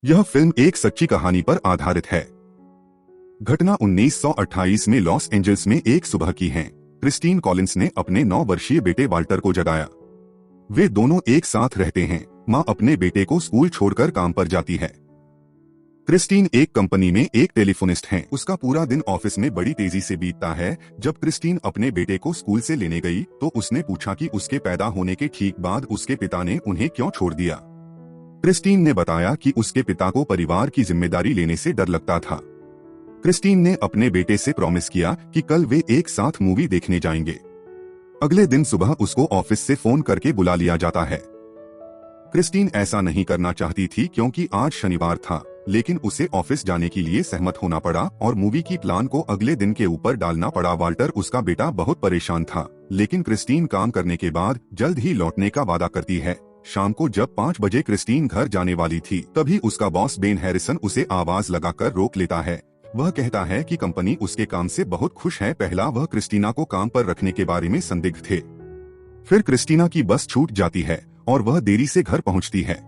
यह फिल्म एक सच्ची कहानी पर आधारित है। घटना 1928 में लॉस एंजल्स में एक सुबह की है। क्रिस्टीन कॉलिंस ने अपने 9 वर्षीय बेटे वाल्टर को जगाया। वे दोनों एक साथ रहते हैं। माँ अपने बेटे को स्कूल छोड़कर काम पर जाती है। क्रिस्टीन एक कंपनी में एक टेलीफोनिस्ट है। उसका पूरा दिन ऑफिस में बड़ी तेजी से बीतता है। जब क्रिस्टीन अपने बेटे को स्कूल से लेने गई तो उसने पूछा कि उसके पैदा होने के ठीक बाद उसके पिता ने उन्हें क्यों छोड़ दिया। क्रिस्टीन ने बताया कि उसके पिता को परिवार की जिम्मेदारी लेने से डर लगता था। क्रिस्टीन ने अपने बेटे से प्रॉमिस किया कि कल वे एक साथ मूवी देखने जाएंगे। अगले दिन सुबह उसको ऑफिस से फोन करके बुला लिया जाता है। क्रिस्टीन ऐसा नहीं करना चाहती थी क्योंकि आज शनिवार था, लेकिन उसे ऑफिस जाने के लिए सहमत होना पड़ा और मूवी की प्लान को अगले दिन के ऊपर डालना पड़ा। वाल्टर उसका बेटा बहुत परेशान था, लेकिन क्रिस्टीन काम करने के बाद जल्द ही लौटने का वादा करती है। शाम को जब 5 बजे क्रिस्टीन घर जाने वाली थी, तभी उसका बॉस बेन हैरिसन उसे आवाज लगाकर रोक लेता है। वह कहता है कि कंपनी उसके काम से बहुत खुश है। पहला वह क्रिस्टीना को काम पर रखने के बारे में संदिग्ध थे। फिर क्रिस्टीना की बस छूट जाती है और वह देरी से घर पहुंचती है।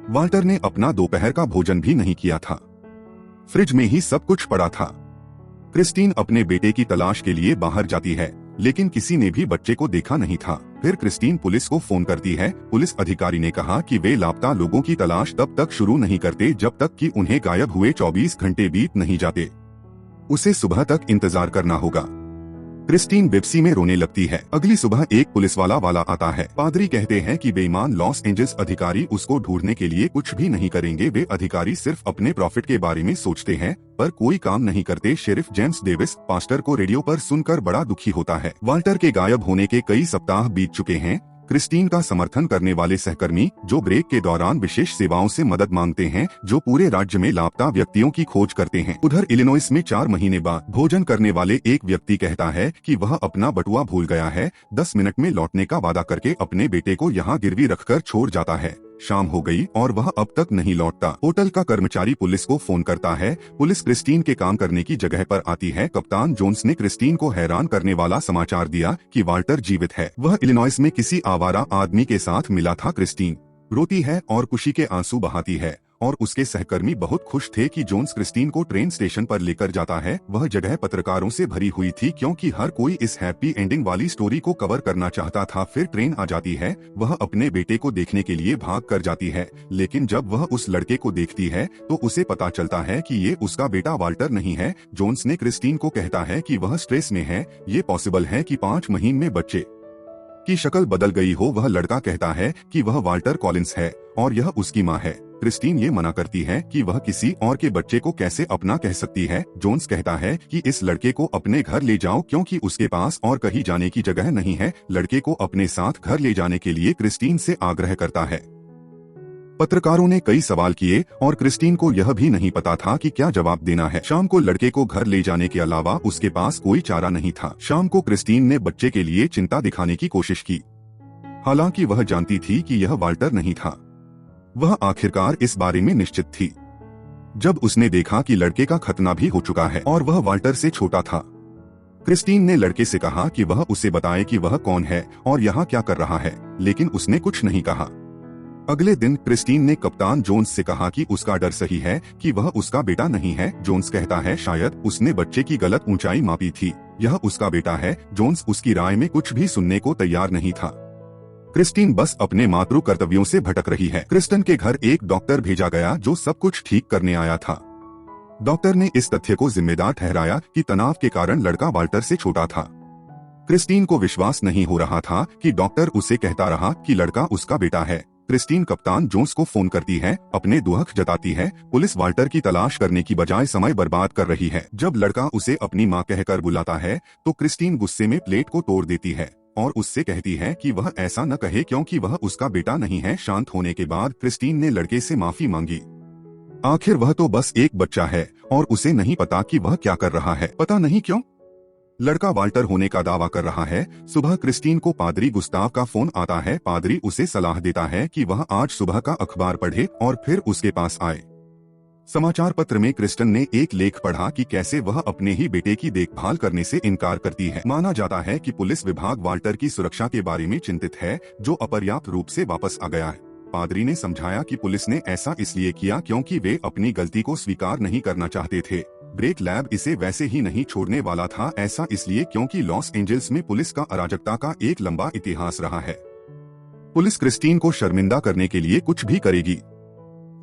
वाल्टर ने अपना दोपहर का भोजन भी नहीं किया था। फ्रिज में ही सब कुछ पड़ा था। क्रिस्टीन अपने बेटे की तलाश के लिए बाहर जाती है, लेकिन किसी ने भी बच्चे को देखा नहीं था। फिर क्रिस्टीन पुलिस को फोन करती है। पुलिस अधिकारी ने कहा कि वे लापता लोगों की तलाश तब तक शुरू नहीं करते जब तक कि उन्हें गायब हुए 24 घंटे बीत नहीं जाते। उसे सुबह तक इंतजार करना होगा। क्रिस्टीन बेप्सी में रोने लगती है। अगली सुबह एक पुलिस वाला आता है। पादरी कहते हैं कि बेईमान लॉस एंजल्स अधिकारी उसको ढूंढने के लिए कुछ भी नहीं करेंगे। वे अधिकारी सिर्फ अपने प्रॉफिट के बारे में सोचते हैं, पर कोई काम नहीं करते। शेरिफ जेम्स डेविस पास्टर को रेडियो पर सुनकर बड़ा दुखी होता है। वाल्टर के गायब होने के कई सप्ताह बीत चुके हैं। क्रिस्टीन का समर्थन करने वाले सहकर्मी जो ब्रेक के दौरान विशेष सेवाओं से मदद मांगते हैं, जो पूरे राज्य में लापता व्यक्तियों की खोज करते हैं। उधर इलिनॉइस में 4 महीने बाद भोजन करने वाले एक व्यक्ति कहता है कि वह अपना बटुआ भूल गया है। 10 मिनट में लौटने का वादा करके अपने बेटे को यहाँ गिरवी रखकर छोड़ जाता है। शाम हो गई और वह अब तक नहीं लौटता। होटल का कर्मचारी पुलिस को फोन करता है। पुलिस क्रिस्टीन के काम करने की जगह पर आती है। कप्तान जोन्स ने क्रिस्टीन को हैरान करने वाला समाचार दिया कि वाल्टर जीवित है। वह इलिनॉइस में किसी आवारा आदमी के साथ मिला था। क्रिस्टीन रोती है और खुशी के आंसू बहाती है और उसके सहकर्मी बहुत खुश थे कि जोन्स क्रिस्टीन को ट्रेन स्टेशन पर लेकर जाता है। वह जगह पत्रकारों से भरी हुई थी क्योंकि हर कोई इस हैप्पी एंडिंग वाली स्टोरी को कवर करना चाहता था। फिर ट्रेन आ जाती है। वह अपने बेटे को देखने के लिए भाग कर जाती है, लेकिन जब वह उस लड़के को देखती है तो उसे पता चलता है कि ये उसका बेटा वाल्टर नहीं है। जोन्स ने क्रिस्टीन को कहता है कि वह स्ट्रेस में है। ये पॉसिबल है कि 5 महीने में बच्चे की शक्ल बदल गई हो। वह लड़का कहता है कि वह वाल्टर कॉलिंस है और यह उसकी माँ है। क्रिस्टीन ये मना करती है कि वह किसी और के बच्चे को कैसे अपना कह सकती है। जोन्स कहता है कि इस लड़के को अपने घर ले जाओ क्योंकि उसके पास और कहीं जाने की जगह नहीं है। लड़के को अपने साथ घर ले जाने के लिए क्रिस्टीन से आग्रह करता है। पत्रकारों ने कई सवाल किए और क्रिस्टीन को यह भी नहीं पता था कि क्या जवाब देना है। शाम को लड़के को घर ले जाने के अलावा उसके पास कोई चारा नहीं था। शाम को क्रिस्टीन ने बच्चे के लिए चिंता दिखाने की कोशिश की, हालांकि वह जानती थी कि यह वाल्टर नहीं था। वह आखिरकार इस बारे में निश्चित थी जब उसने देखा कि लड़के का खतना भी हो चुका है और वह वाल्टर से छोटा था। क्रिस्टीन ने लड़के से कहा कि वह उसे बताए कि वह कौन है और यहाँ क्या कर रहा है, लेकिन उसने कुछ नहीं कहा। अगले दिन क्रिस्टीन ने कप्तान जोन्स से कहा कि उसका डर सही है, कि वह उसका बेटा नहीं है। जोन्स कहता है शायद उसने बच्चे की गलत ऊंचाई मापी थी। यह उसका बेटा है। जोन्स उसकी राय में कुछ भी सुनने को तैयार नहीं था। क्रिस्टीन बस अपने मातृ कर्तव्यों से भटक रही है। क्रिस्टन के घर एक डॉक्टर भेजा गया जो सब कुछ ठीक करने आया था। डॉक्टर ने इस तथ्य को जिम्मेदार ठहराया कि तनाव के कारण लड़का वाल्टर से छोटा था। क्रिस्टीन को विश्वास नहीं हो रहा था कि डॉक्टर उसे कहता रहा कि लड़का उसका बेटा है। क्रिस्टीन कप्तान जोन्स को फोन करती है, अपने दुख जताती है। पुलिस वाल्टर की तलाश करने की बजाय समय बर्बाद कर रही है। जब लड़का उसे अपनी माँ कहकर बुलाता है तो क्रिस्टीन गुस्से में प्लेट को तोड़ देती है और उससे कहती है कि वह ऐसा न कहे क्योंकि वह उसका बेटा नहीं है। शांत होने के बाद क्रिस्टीन ने लड़के से माफी मांगी। आखिर वह तो बस एक बच्चा है और उसे नहीं पता कि वह क्या कर रहा है। पता नहीं क्यों लड़का वाल्टर होने का दावा कर रहा है। सुबह क्रिस्टीन को पादरी गुस्ताव का फोन आता है। पादरी उसे सलाह देता है कि वह आज सुबह का अखबार पढ़े और फिर उसके पास आए। समाचार पत्र में क्रिस्टन ने एक लेख पढ़ा कि कैसे वह अपने ही बेटे की देखभाल करने से इनकार करती है। माना जाता है कि पुलिस विभाग वाल्टर की सुरक्षा के बारे में चिंतित है, जो अपर्याप्त रूप से वापस आ गया है। पादरी ने समझाया कि पुलिस ने ऐसा इसलिए किया क्योंकि वे अपनी गलती को स्वीकार नहीं करना चाहते थे। ब्रेक लैब इसे वैसे ही नहीं छोड़ने वाला था, ऐसा इसलिए क्योंकि लॉस एंजल्स में पुलिस का अराजकता का एक लंबा इतिहास रहा है। पुलिस क्रिस्टीन को शर्मिंदा करने के लिए कुछ भी करेगी,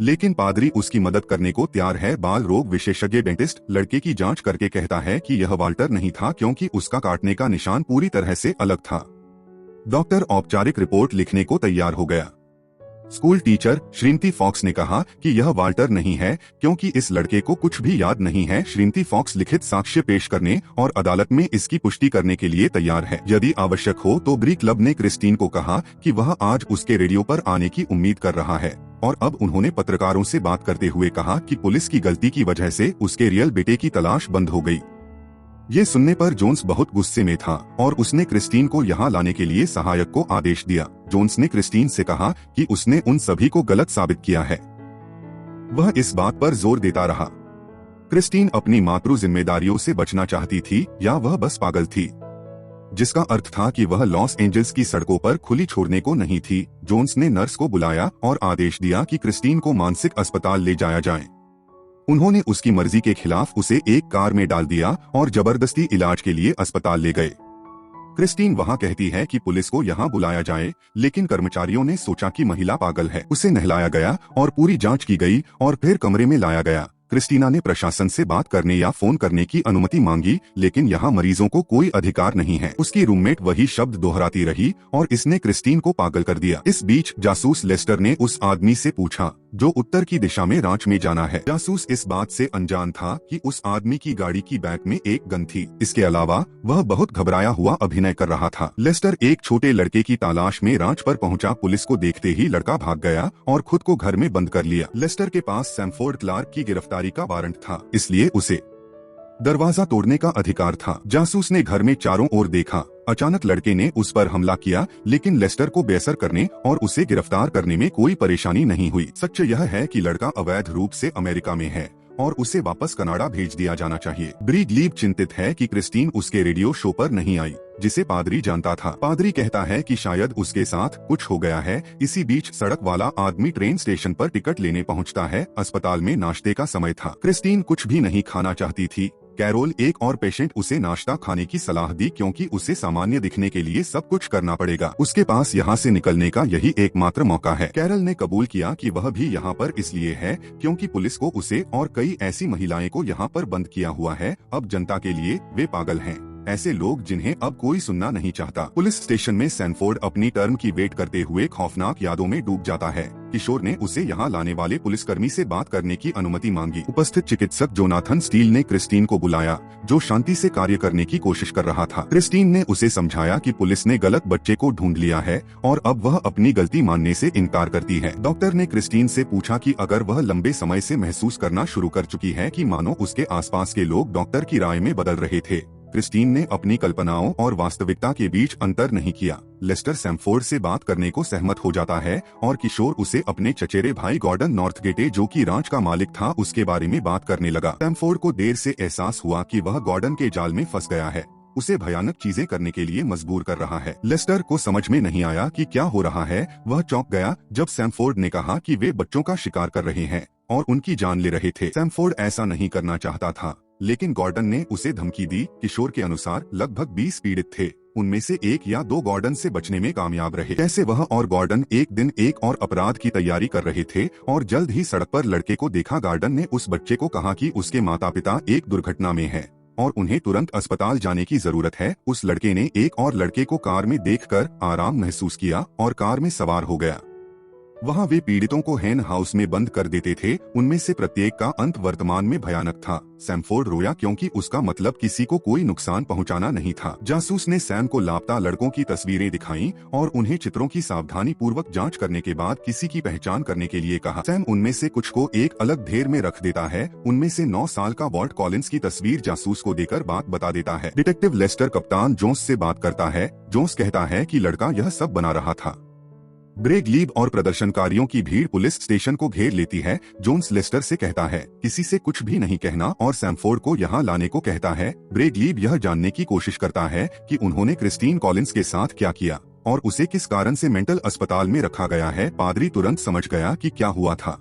लेकिन पादरी उसकी मदद करने को तैयार है। बाल रोग विशेषज्ञ डेंटिस्ट लड़के की जांच करके कहता है कि यह वाल्टर नहीं था क्योंकि उसका काटने का निशान पूरी तरह से अलग था। डॉक्टर औपचारिक रिपोर्ट लिखने को तैयार हो गया। स्कूल टीचर श्रीमती फॉक्स ने कहा कि यह वाल्टर नहीं है क्योंकि इस लड़के को कुछ भी याद नहीं है। श्रीमती फॉक्स लिखित साक्ष्य पेश करने और अदालत में इसकी पुष्टि करने के लिए तैयार है। यदि आवश्यक हो तो ब्री क्लब ने क्रिस्टीन को कहा कि वह आज उसके रेडियो पर आने की उम्मीद कर रहा है, और अब उन्होंने पत्रकारों से बात करते हुए कहा कि पुलिस की गलती की वजह से उसके रियल बेटे की तलाश बंद हो गई। ये सुनने पर जोन्स बहुत गुस्से में था और उसने क्रिस्टीन को यहाँ लाने के लिए सहायक को आदेश दिया। जोन्स ने क्रिस्टीन से कहा कि उसने उन सभी को गलत साबित किया है। वह इस बात पर जोर देता रहा। क्रिस्टीन अपनी मातृ जिम्मेदारियों से बचना चाहती थी या वह बस पागल थी, जिसका अर्थ था कि वह लॉस एंजल्स की सड़कों पर खुली छोड़ने को नहीं थी। जोन्स ने नर्स को बुलाया और आदेश दिया कि क्रिस्टीन को मानसिक अस्पताल ले जाया जाए। उन्होंने उसकी मर्जी के खिलाफ उसे एक कार में डाल दिया और जबरदस्ती इलाज के लिए अस्पताल ले गए। क्रिस्टीन वहां कहती है कि पुलिस को यहां बुलाया जाए, लेकिन कर्मचारियों ने सोचा कि महिला पागल है। उसे नहलाया गया और पूरी जांच की गई और फिर कमरे में लाया गया। क्रिस्टीना ने प्रशासन से बात करने या फोन करने की अनुमति मांगी, लेकिन यहाँ मरीजों को कोई अधिकार नहीं है। उसकी रूममेट वही शब्द दोहराती रही और इसने क्रिस्टीन को पागल कर दिया। इस बीच जासूस लेस्टर ने उस आदमी से पूछा जो उत्तर की दिशा में रांच में जाना है। जासूस इस बात से अनजान था कि उस आदमी की गाड़ी की बैक में एक गन थी। इसके अलावा वह बहुत घबराया हुआ अभिनय कर रहा था। लेस्टर एक छोटे लड़के की तलाश में रांच पर पहुंचा। पुलिस को देखते ही लड़का भाग गया और खुद को घर में बंद कर लिया। लेस्टर के पास सैमफोर्ड क्लार्क की गिरफ्तारी का वारंट था, इसलिए उसे दरवाजा तोड़ने का अधिकार था। जासूस ने घर में चारों ओर देखा। अचानक लड़के ने उस पर हमला किया, लेकिन लेस्टर को बेअसर करने और उसे गिरफ्तार करने में कोई परेशानी नहीं हुई। सच यह है कि लड़का अवैध रूप से अमेरिका में है और उसे वापस कनाडा भेज दिया जाना चाहिए। ब्री ग्लीब चिंतित है कि क्रिस्टीन उसके रेडियो शो पर नहीं आई, जिसे पादरी जानता था। पादरी कहता है कि शायद उसके साथ कुछ हो गया है। इसी बीच सड़क वाला आदमी ट्रेन स्टेशन पर टिकट लेने पहुंचता है। अस्पताल में नाश्ते का समय था। क्रिस्टीन कुछ भी नहीं खाना चाहती थी। कैरोल, एक और पेशेंट, उसे नाश्ता खाने की सलाह दी क्योंकि उसे सामान्य दिखने के लिए सब कुछ करना पड़ेगा। उसके पास यहाँ से निकलने का यही एकमात्र मौका है। कैरल ने कबूल किया कि वह भी यहाँ पर इसलिए है क्योंकि पुलिस को उसे और कई ऐसी महिलाएं को यहाँ पर बंद किया हुआ है। अब जनता के लिए वे पागल हैं, ऐसे लोग जिन्हें अब कोई सुनना नहीं चाहता। पुलिस स्टेशन में सैनफोर्ड अपनी टर्न की वेट करते हुए खौफनाक यादों में डूब जाता है। किशोर ने उसे यहाँ लाने वाले पुलिसकर्मी से बात करने की अनुमति मांगी। उपस्थित चिकित्सक जोनाथन स्टील ने क्रिस्टीन को बुलाया, जो शांति से कार्य करने की कोशिश कर रहा था। क्रिस्टीन ने उसे समझाया कि पुलिस ने गलत बच्चे को ढूंढ लिया है और अब वह अपनी गलती मानने से इनकार करती है। डॉक्टर ने क्रिस्टीन से पूछा कि अगर वह लंबे समय से महसूस करना शुरू कर चुकी है कि मानो उसके आसपास के लोग डॉक्टर की राय में बदल रहे थे। क्रिस्टीन ने अपनी कल्पनाओं और वास्तविकता के बीच अंतर नहीं किया। लेस्टर सैमफोर्ड से बात करने को सहमत हो जाता है और किशोर उसे अपने चचेरे भाई गॉर्डन नॉर्थगेटे, जो कि रांच का मालिक था, उसके बारे में बात करने लगा। सैमफोर्ड को देर से एहसास हुआ कि वह गॉर्डन के जाल में फंस गया है, उसे भयानक चीजें करने के लिए मजबूर कर रहा है। लेस्टर को समझ में नहीं आया कि क्या हो रहा है। वह चौंक गया जब सैमफोर्ड ने कहा कि वे बच्चों का शिकार कर रहे हैं और उनकी जान ले रहे थे। सैमफोर्ड ऐसा नहीं करना चाहता था, लेकिन गॉर्डन ने उसे धमकी दी। किशोर के अनुसार लगभग 20 पीड़ित थे, उनमें से 1 या 2 गॉर्डन से बचने में कामयाब रहे। कैसे वह और गॉर्डन एक दिन एक और अपराध की तैयारी कर रहे थे और जल्द ही सड़क पर लड़के को देखा। गॉर्डन ने उस बच्चे को कहा कि उसके माता पिता एक दुर्घटना में हैं और उन्हें तुरंत अस्पताल जाने की जरूरत है। उस लड़के ने एक और लड़के को कार में देखकर आराम महसूस किया और कार में सवार हो गया। वहां वे पीड़ितों को हेन हाउस में बंद कर देते थे। उनमें से प्रत्येक का अंत वर्तमान में भयानक था। सैमफोर्ड रोया क्योंकि उसका मतलब किसी को कोई नुकसान पहुंचाना नहीं था। जासूस ने सैम को लापता लड़कों की तस्वीरें दिखाईं और उन्हें चित्रों की सावधानी पूर्वक जांच करने के बाद किसी की पहचान करने के लिए कहा। सैम उनमें से कुछ को एक अलग ढेर में रख देता है। उनमें से 9 साल का वॉल्ट कॉलिंस की तस्वीर जासूस को देकर बात बता देता है। डिटेक्टिव लेस्टर कप्तान जोन्स से बात करता है। जोन्स कहता है कि लड़का यह सब बना रहा था। ब्रेग लीब और प्रदर्शनकारियों की भीड़ पुलिस स्टेशन को घेर लेती है। जोन्स लेस्टर से कहता है किसी से कुछ भी नहीं कहना और सैमफोर्ड को यहाँ लाने को कहता है। ब्रेग लीब यह जानने की कोशिश करता है कि उन्होंने क्रिस्टीन कॉलिंस के साथ क्या किया। और उसे किस कारण से मेंटल अस्पताल में रखा गया है, पादरी तुरंत समझ गया कि क्या हुआ था।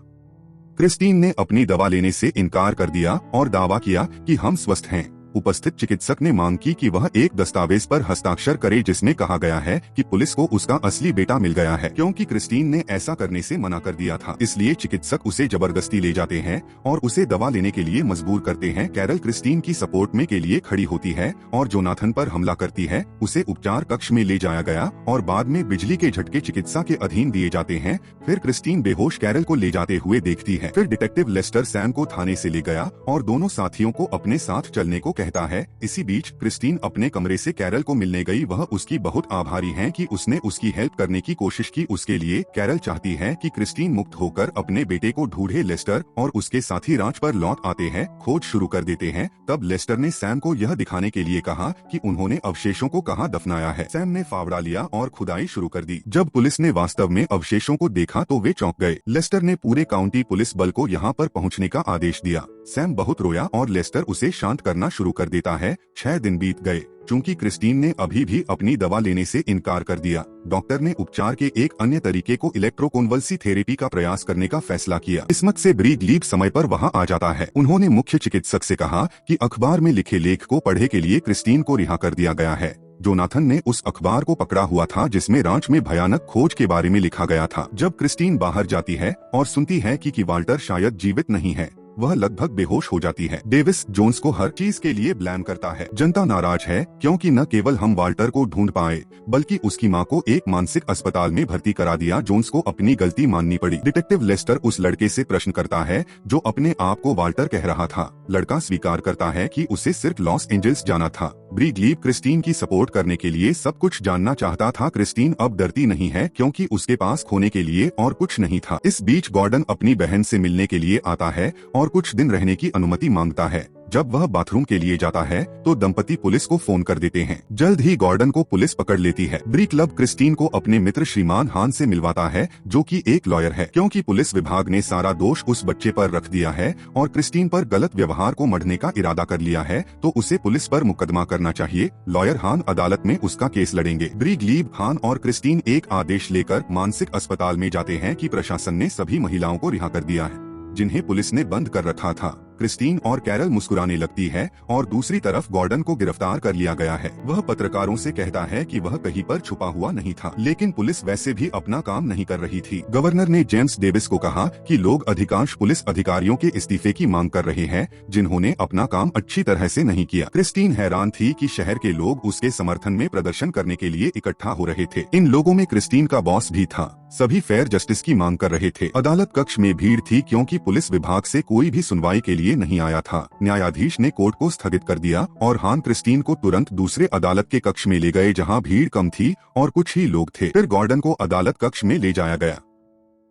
क्रिस्टीन ने अपनी दवा लेने से इनकार कर दिया और दावा किया कि हम स्वस्थ हैं। उपस्थित चिकित्सक ने मांग की कि वह एक दस्तावेज पर हस्ताक्षर करे जिसमें कहा गया है कि पुलिस को उसका असली बेटा मिल गया है। क्योंकि क्रिस्टीन ने ऐसा करने से मना कर दिया था, इसलिए चिकित्सक उसे जबरदस्ती ले जाते हैं और उसे दवा लेने के लिए मजबूर करते हैं। कैरल क्रिस्टीन की सपोर्ट में के लिए खड़ी होती है और जोनाथन पर हमला करती है। उसे उपचार कक्ष में ले जाया गया और बाद में बिजली के झटके चिकित्सा के अधीन दिए जाते हैं। फिर क्रिस्टीन बेहोश कैरल को ले जाते हुए देखती है। फिर डिटेक्टिव लेस्टर सैम को थाने से ले गया और दोनों साथियों को अपने साथ चलने को कहता है। इसी बीच क्रिस्टीन अपने कमरे से कैरल को मिलने गई। वह उसकी बहुत आभारी है कि उसने उसकी हेल्प करने की कोशिश की। उसके लिए कैरल चाहती है कि क्रिस्टीन मुक्त होकर अपने बेटे को ढूंढे। लेस्टर और उसके साथी रांच पर लौट आते हैं, खोज शुरू कर देते हैं। तब लेस्टर ने सैम को यह दिखाने के लिए कहा कि उन्होंने अवशेषों को कहां दफनाया है। सैम ने फावड़ा लिया और खुदाई शुरू कर दी। जब पुलिस ने वास्तव में अवशेषों को देखा तो वे चौंक गए। लेस्टर ने पूरे काउंटी पुलिस बल को यहाँ पर पहुँचने का आदेश दिया। सैम बहुत रोया और लेस्टर उसे शांत करना शुरू कर देता है। 6 दिन बीत गए। चूंकि क्रिस्टीन ने अभी भी अपनी दवा लेने से इनकार कर दिया, डॉक्टर ने उपचार के एक अन्य तरीके को इलेक्ट्रोकॉन्वल्सिव थेरेपी का प्रयास करने का फैसला किया। किस्मत से ब्रीग लीप समय पर वहां आ जाता है। उन्होंने मुख्य चिकित्सक से कहा कि अखबार में लिखे लेख को पढ़े के लिए क्रिस्टीन को रिहा कर दिया गया है। जोनाथन ने उस अखबार को पकड़ा हुआ था जिसमें रांच में भयानक खोज के बारे में लिखा गया था। जब क्रिस्टीन बाहर जाती है और सुनती है कि वाल्टर शायद जीवित नहीं है, वह लगभग बेहोश हो जाती है। डेविस जोन्स को हर चीज के लिए ब्लेम करता है। जनता नाराज है क्योंकि न केवल हम वाल्टर को ढूंढ पाए बल्कि उसकी मां को एक मानसिक अस्पताल में भर्ती करा दिया। जोन्स को अपनी गलती माननी पड़ी। डिटेक्टिव लेस्टर उस लड़के से प्रश्न करता है जो अपने आप को वाल्टर कह रहा था। लड़का स्वीकार करता है कि उसे सिर्फ लॉस एंजल्स जाना था। ब्रीग लीप क्रिस्टीन की सपोर्ट करने के लिए सब कुछ जानना चाहता था। क्रिस्टीन अब डरती नहीं है क्योंकि उसके पास खोने के लिए और कुछ नहीं था। इस बीच गॉर्डन अपनी बहन से मिलने के लिए आता है और कुछ दिन रहने की अनुमति मांगता है। जब वह बाथरूम के लिए जाता है तो दंपति पुलिस को फोन कर देते हैं। जल्द ही गॉर्डन को पुलिस पकड़ लेती है। ब्री क्लब क्रिस्टीन को अपने मित्र श्रीमान हान से मिलवाता है जो कि एक लॉयर है। क्योंकि पुलिस विभाग ने सारा दोष उस बच्चे पर रख दिया है और क्रिस्टीन पर गलत व्यवहार को मढ़ने का इरादा कर लिया है तो उसे पुलिस पर मुकदमा करना चाहिए। लॉयर हान अदालत में उसका केस लड़ेंगे। ब्री ग्लीब, हान और क्रिस्टीन एक आदेश लेकर मानसिक अस्पताल में जाते हैं कि प्रशासन ने सभी महिलाओं को रिहा कर दिया है जिन्हें पुलिस ने बंद कर रखा था। क्रिस्टीन और कैरल मुस्कुराने लगती है और दूसरी तरफ गॉर्डन को गिरफ्तार कर लिया गया है। वह पत्रकारों से कहता है कि वह कहीं पर छुपा हुआ नहीं था, लेकिन पुलिस वैसे भी अपना काम नहीं कर रही थी। गवर्नर ने जेम्स डेविस को कहा कि लोग अधिकांश पुलिस अधिकारियों के इस्तीफे की मांग कर रहे हैं जिन्होंने अपना काम अच्छी तरह से नहीं किया। क्रिस्टीन हैरान थी कि शहर के लोग उसके समर्थन में प्रदर्शन करने के लिए इकट्ठा हो रहे थे। इन लोगों में क्रिस्टीन का बॉस भी था। सभी फेयर जस्टिस की मांग कर रहे थे। अदालत कक्ष में भीड़ थी क्योंकि पुलिस विभाग से कोई भी सुनवाई के लिए नहीं आया था। न्यायाधीश ने कोर्ट को स्थगित कर दिया और हान क्रिस्टीन को तुरंत दूसरे अदालत के कक्ष में ले गए जहां भीड़ कम थी और कुछ ही लोग थे। फिर गॉर्डन को अदालत कक्ष में ले जाया गया।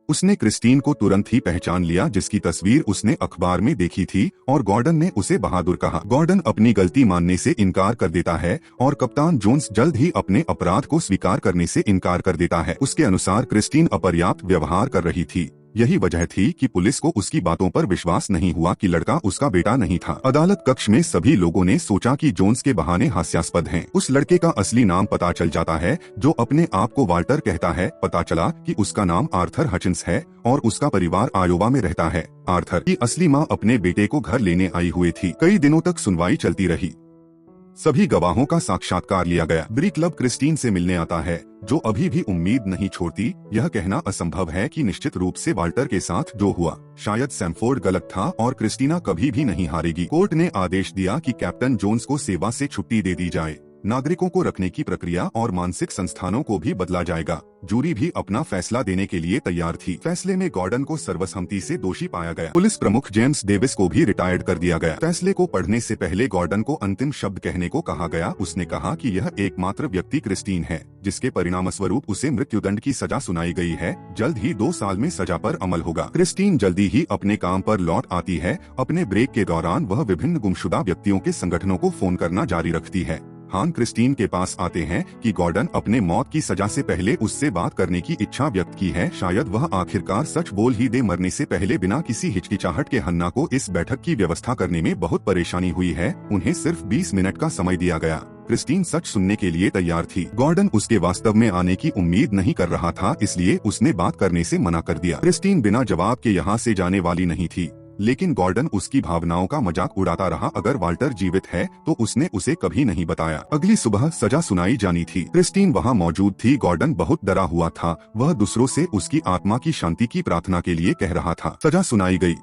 उसने क्रिस्टीन को तुरंत ही पहचान लिया जिसकी तस्वीर उसने अखबार में देखी थी और गॉर्डन ने उसे बहादुर कहा। गॉर्डन अपनी गलती मानने से इनकार कर देता है और कप्तान जोन्स जल्द ही अपने अपराध को स्वीकार करने से इनकार कर देता है। उसके अनुसार क्रिस्टीन अपर्याप्त व्यवहार कर रही थी। यही वजह थी कि पुलिस को उसकी बातों पर विश्वास नहीं हुआ कि लड़का उसका बेटा नहीं था। अदालत कक्ष में सभी लोगों ने सोचा कि जोन्स के बहाने हास्यास्पद हैं। उस लड़के का असली नाम पता चल जाता है जो अपने आप को वाल्टर कहता है। पता चला कि उसका नाम आर्थर हचिंस है और उसका परिवार आयोवा में रहता है। आर्थर की असली माँ अपने बेटे को घर लेने आई हुई थी। कई दिनों तक सुनवाई चलती रही। सभी गवाहों का साक्षात्कार लिया गया। ब्री क्लब क्रिस्टीन से मिलने आता है जो अभी भी उम्मीद नहीं छोड़ती। यह कहना असंभव है कि निश्चित रूप से वाल्टर के साथ जो हुआ शायद सैमफोर्ड गलत था और क्रिस्टीना कभी भी नहीं हारेगी। कोर्ट ने आदेश दिया कि कैप्टन जोन्स को सेवा से छुट्टी दे दी जाए। नागरिकों को रखने की प्रक्रिया और मानसिक संस्थानों को भी बदला जाएगा। जूरी भी अपना फैसला देने के लिए तैयार थी। फैसले में गॉर्डन को सर्वसम्मति से दोषी पाया गया। पुलिस प्रमुख जेम्स डेविस को भी रिटायर्ड कर दिया गया। फैसले को पढ़ने से पहले गॉर्डन को अंतिम शब्द कहने को कहा गया। उसने कहा कि यह एकमात्र व्यक्ति क्रिस्टीन है जिसके परिणामस्वरूप उसे मृत्युदंड की सजा सुनाई गई है। जल्द ही 2 साल में सजा पर अमल होगा। क्रिस्टीन जल्दी ही अपने काम पर लौट आती है। अपने ब्रेक के दौरान वह विभिन्न गुमशुदा व्यक्तियों के संगठनों को फोन करना जारी रखती है। हान क्रिस्टीन के पास आते हैं कि गॉर्डन अपने मौत की सजा से पहले उससे बात करने की इच्छा व्यक्त की है। शायद वह आखिरकार सच बोल ही दे। मरने से पहले बिना किसी हिचकिचाहट के हन्ना को इस बैठक की व्यवस्था करने में बहुत परेशानी हुई है। उन्हें सिर्फ 20 मिनट का समय दिया गया। क्रिस्टीन सच सुनने के लिए तैयार थी। गॉर्डन उसके वास्तव में आने की उम्मीद नहीं कर रहा था, इसलिए उसने बात करने से मना कर दिया। क्रिस्टीन बिना जवाब के यहाँ से जाने वाली नहीं थी, लेकिन गॉर्डन उसकी भावनाओं का मजाक उड़ाता रहा। अगर वाल्टर जीवित है तो उसने उसे कभी नहीं बताया। अगली सुबह सजा सुनाई जानी थी। क्रिस्टीन वहाँ मौजूद थी। गॉर्डन बहुत डरा हुआ था। वह दूसरों से उसकी आत्मा की शांति की प्रार्थना के लिए कह रहा था। सजा सुनाई गई।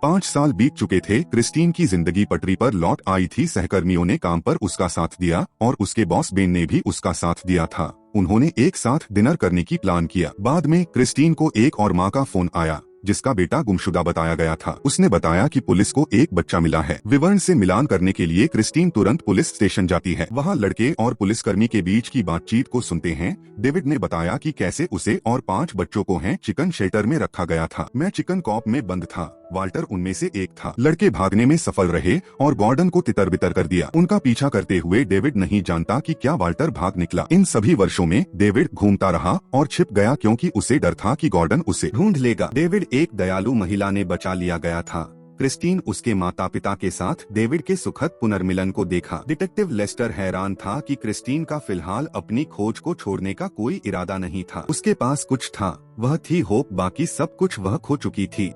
5 साल बीत चुके थे। क्रिस्टीन की जिंदगी पटरी पर लौट आई थी। सहकर्मियों ने काम पर उसका साथ दिया और उसके बॉस बेन ने भी उसका साथ दिया था। उन्होंने एक साथ डिनर करने की प्लान किया। बाद में क्रिस्टीन को एक और माँ का फोन आया, जिसका बेटा गुमशुदा बताया गया था। उसने बताया कि पुलिस को एक बच्चा मिला है। विवरण से मिलान करने के लिए क्रिस्टीन तुरंत पुलिस स्टेशन जाती है। वहाँ लड़के और पुलिसकर्मी के बीच की बातचीत को सुनते हैं। डेविड ने बताया कि कैसे उसे और 5 बच्चों को हैं चिकन शेल्टर में रखा गया था। मैं चिकन कॉप में बंद था। वाल्टर उनमें से एक था। लड़के भागने में सफल रहे और गॉर्डन को तितर बितर कर दिया। उनका पीछा करते हुए डेविड नहीं जानता कि क्या वाल्टर भाग निकला। इन सभी वर्षों में डेविड घूमता रहा और छिप गया, क्योंकि उसे डर था कि गॉर्डन उसे ढूंढ लेगा। डेविड एक दयालु महिला ने बचा लिया गया था। क्रिस्टीन उसके माता पिता के साथ डेविड के सुखद पुनर्मिलन को देखा। डिटेक्टिव लेस्टर हैरान था कि क्रिस्टीन का फिलहाल अपनी खोज को छोड़ने का कोई इरादा नहीं था। उसके पास कुछ था, वह थी होप। बाकी सब कुछ वह खो चुकी थी।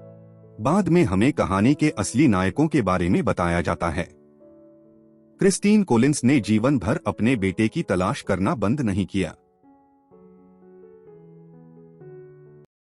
बाद में हमें कहानी के असली नायकों के बारे में बताया जाता है। क्रिस्टीन कोलिंस ने जीवन भर अपने बेटे की तलाश करना बंद नहीं किया।